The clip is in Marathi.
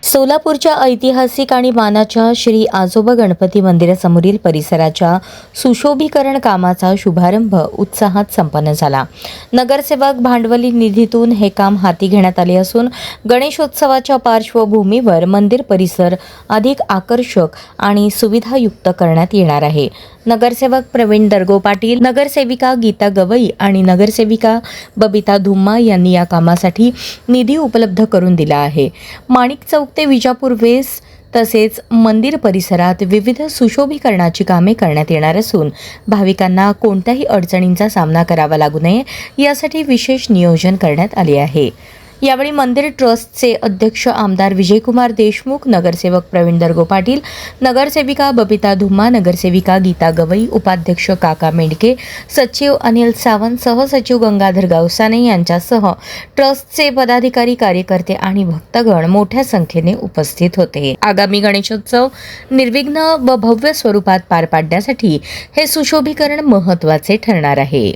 सोलापूरच्या ऐतिहासिक आणि मानाच्या श्री आजोबा गणपती मंदिरासमोरील परिसराच्या सुशोभीकरण कामाचा शुभारंभ उत्साहात संपन्न झाला। नगरसेवक भांडवली निधीतून हे काम हाती घेण्यात आले असून गणेशोत्सवाच्या पार्श्वभूमीवर मंदिर परिसर अधिक आकर्षक आणि सुविधायुक्त करण्यात येणार आहे। नगरसेवक प्रवीण दर्गो पाटील, नगरसेविका गीता गवई आणि नगरसेविका बबिता धुम्मा यांनी या कामासाठी निधी उपलब्ध करून दिला आहे। माणिक चौक ते विजापूर वेस तसेच मंदिर परिसरात विविध सुशोभीकरणाची कामे करण्यात येणार असून भाविकांना कोणत्याही अडचणींचा सामना करावा लागू नये यासाठी विशेष नियोजन करण्यात आले आहे। यावेळी मंदिर ट्रस्टचे अध्यक्ष आमदार विजयकुमार देशमुख, नगरसेवक प्रवीण दर्गो पाटील, नगरसेविका बबिता धुम्मा, नगरसेविका गीता गवई, उपाध्यक्ष काका मेंढके, सचिव अनिल सावंत, सहसचिव गंगाधर गावसाने यांच्यासह ट्रस्टचे पदाधिकारी, कार्यकर्ते आणि भक्तगण मोठ्या संख्येने उपस्थित होते। आगामी गणेशोत्सव निर्विघ्न व भव्य स्वरूपात पार पाडण्यासाठी हे सुशोभीकरण महत्त्वाचे ठरणार आहे।